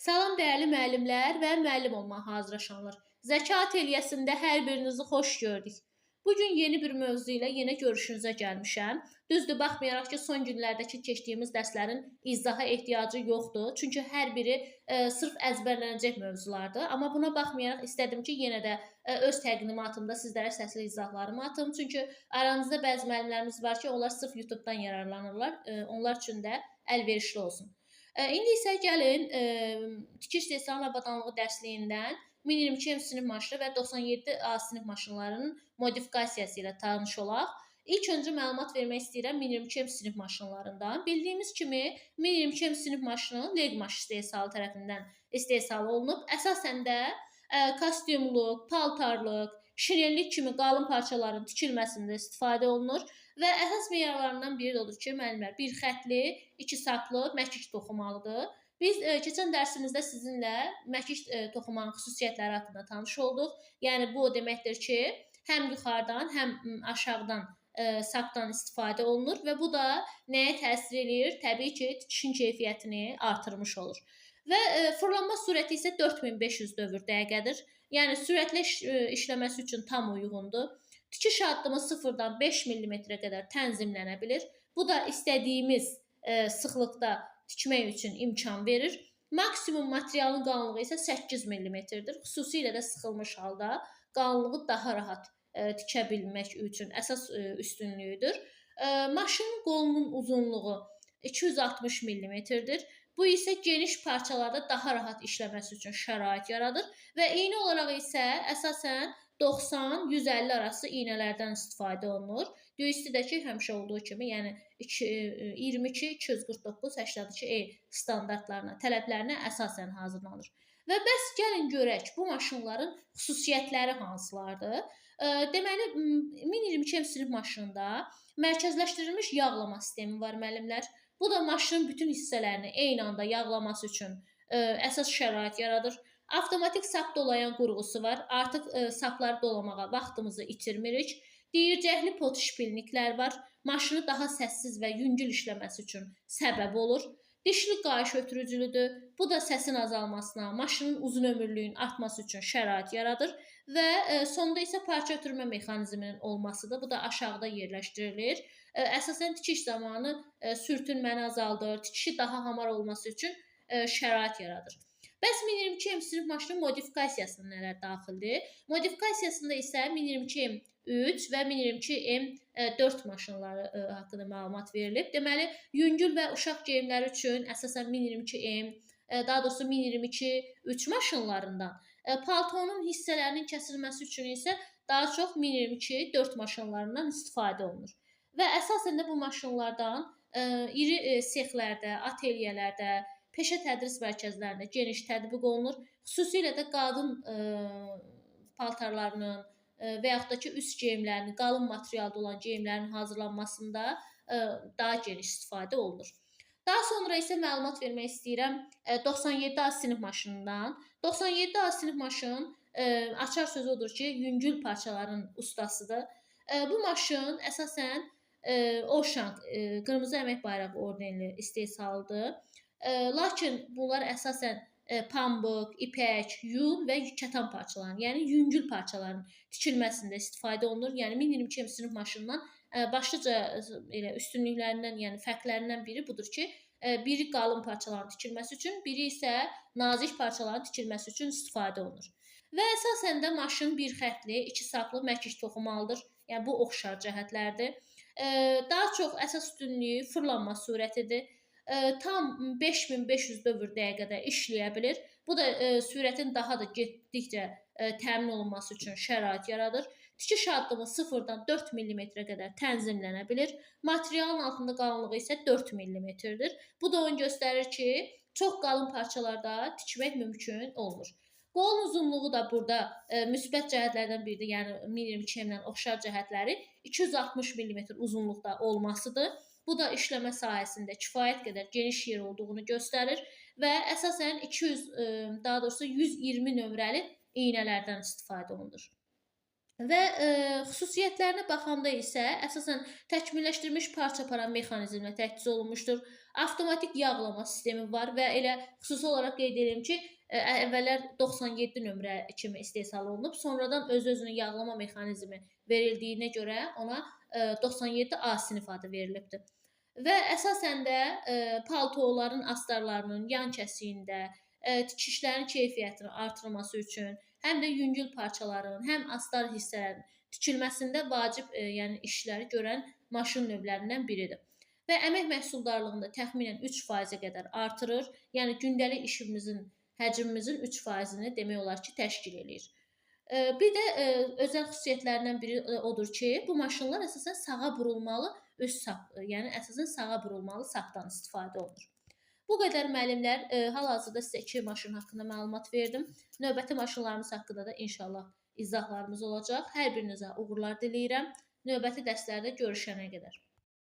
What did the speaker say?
Salam dəyərli müəllimlər və müəllim olmağa hazırlaşanlar. Zəka Ateliyyəsində hər birinizi xoş gördük. Bu gün yeni bir mövzu ilə yenə görüşünüzə gəlmişəm. Düzdür, baxmayaraq ki, son günlərdəki keçdiyimiz dərslərin izaha ehtiyacı yoxdur. Çünki hər biri sırf əzbərlənəcək mövzulardır. Amma buna baxmayaraq istədim ki, yenə də öz təqdimatımda sizlərə səsli izahlarımı atım. Çünki aranızda bəzi müəllimlərimiz var ki, onlar sırf YouTube-dan yararlanırlar. Onlar üçün də əlverişli olsun. İndi isə gəlin tikiş istehsalı avadanlığı dərsliyindən 1022 sinif maşını və 97A sinif maşınlarının modifikasiyası ilə tanış olaq. İlk öncə məlumat vermək istəyirəm 1022 sinif maşınlarından. Bildiyimiz kimi 1022 sinif maşını Legmaş istehsalı tərəfindən istehsal olunub. Əsasən də kostyumluq, paltarlıq, şinellik kimi qalın parçaların tikilməsində istifadə olunur və əsas meyarlarından biri də odur ki, müəllimlər, bir xətli, iki saplı məkik toxumalıdır. Biz keçən dərsimizdə sizinlə məkik toxumanın xüsusiyyətləri haqqında tanış olduq. Yəni bu o deməkdir ki, həm yuxarıdan, həm aşağıdan sapdan istifadə olunur və bu da nəyə təsir eləyir? Təbii ki, tikişin keyfiyyətini artırmış olur. Və fırlanma sürəti isə 4500 dövr dəqiqədir. Yəni sürətli işləməsi üçün tam uyğundur. Tikiş addımı 0-dan 5 mm-ə qədər tənzimlənə bilir. Bu da istədiyimiz sıxlıqda tikmək üçün imkan verir. Maksimum materialın qalınlığı isə 8 mm-dir. Xüsusilə də sıxılmış halda qalınlığı daha rahat tikə bilmək üçün əsas üstünlüyüdür. Maşının qolunun uzunluğu 260 mm-dir. Bu isə geniş parçalarda daha rahat işləməsi üçün şərait yaradır və iynə olaraq isə əsasən 90-150 arası iynələrdən istifadə olunur. DÜIST-dəki həmişə olduğu kimi, yəni 22-249-82E standartlarına, tələblərinə əsasən hazırlanır. Və bəs gəlin görək bu maşınların xüsusiyyətləri hansılardır? Deməli 1022 sinif maşınında mərkəzləşdirilmiş yağlama sistemi var müəllimlər. Bu da maşının bütün hissələrini eyni anda yağlaması üçün əsas şərait yaradır. Avtomatik sap dolayan qurğusu var. Artıq sapları dolamağa vaxtımızı itirmirik. Deyircəkli pot şpilniklər var. Maşını daha səssiz və yüngül işləməsi üçün səbəb olur. Dişli qayış ötürücülüdür. Bu da səsin azalmasına, maşının uzun ömürlüyünün artması üçün şərait yaradır və sonda isə parça ötürmə mexanizminin olmasıdır. Bu da aşağıda yerləşdirilir. Əsasən tikiş zamanı sürtünməni azaldır, tikişi daha hamar olması üçün şərait yaradır. Bəs 1022M sinif maşının modifikasiyasına nələr daxildir? Modifikasiyasında isə 1022M3 və 1022M4 maşınları haqqında məlumat verilib. Deməli, yüngül və uşaq geyimləri üçün əsasən 1022M, daha doğrusu 1022-3 maşınlarından, paltonun hissələrinin kəsilməsi üçün isə daha çox 1022-4 maşınlarından istifadə olunur. Və əsasən də bu maşınlardan iri sexlərdə, ateliyelərdə, peşə tədris mərkəzlərində geniş tətbiq olunur. Xüsusilə də qadın paltarlarının və yaxud da ki, üst geyimlərinin, qalın materialda olan geyimlərin hazırlanmasında daha geniş istifadə olunur. Daha sonra isə məlumat vermək istəyirəm 97A sinif maşınından. 97A sinif maşın açar sözü odur ki, yüngül parçaların ustasıdır. Bu maşın əsasən Oşanq, Qırmızı Əmək Bayrağı ordenli istehsalıdır. Lakin bunlar əsasən pambıq, ipək, yun və kətan parçalarının, yəni yüngül parçaların tikilməsində istifadə olunur. Yəni 1022 sinif maşınından başlıca elə üstünlüklərindən, yəni fərqlərindən biri budur ki, biri qalın parçaların tikilməsi üçün, biri isə nazik parçaların tikilməsi üçün istifadə olunur. Və əsasən də maşın bir xətli, iki saplı məkik toxumalıdır. Yəni bu oxşar cəhətlərdir. Daha çox əsas üstünlüyü fırlanma sürətidir. Tam 5500 dövr dəqiqədə işləyə bilir. Bu da sürətin daha da getdikcə təmin olunması üçün şərait yaradır. Tikiş addımı 0-dan 4 mm-ə qədər tənzimlənə bilir. Materialın altında qalınlığı isə 4 mm-dir. Bu da onu göstərir ki, çox qalın parçalarda tikmək mümkün olmur. Qolun uzunluğu da burada müsbət cəhətlərdən biridir. Yəni 1022-lə oxşar cəhətləri 260 mm uzunluqda olmasıdır. Bu da işləmə sahəsində kifayət qədər geniş yer olduğunu göstərir və əsasən 120 nömrəli iynələrdən istifadə olunur. Və xüsusiyyətlərinə baxanda isə əsasən təkmilləşdirilmiş parça-paran mexanizmlə təchiz olunmuşdur. Avtomatik yağlama sistemi var və elə xüsusi olaraq qeyd edirəm ki, əvvəllər 97 nömrə kimi istehsal olunub, sonradan öz-özünü yağlama mexanizmi verildiyinə görə ona 97A sinif adı verilibdir. Və əsasən də paltoların astarlarının yan kəsiyində, tikişlərin keyfiyyətini artırması üçün, həm də yüngül parçaların, həm astar hissələrinin tikilməsində vacib yəni işləri görən maşın növlərindən biridir. Və əmək məhsuldarlığını təxminən 3%-ə qədər artırır. Yəni gündəlik işimizin, həcmimizin 3%-ni demək olar ki, təşkil eləyir. Bir də özəl xüsusiyyətlərindən biri odur ki, bu maşınlar əsasən sağa burulmalı üst sap, yəni əsasən sağa burulmalı sapdan istifadə olunur. Bu qədər müəllimlər, hal-hazırda sizə 2 maşın haqqında məlumat verdim. Növbəti maşınlarımız haqqında da inşallah izahlarımız olacaq. Hər birinizə uğurlar diləyirəm. Növbəti dərslərdə görüşənə qədər.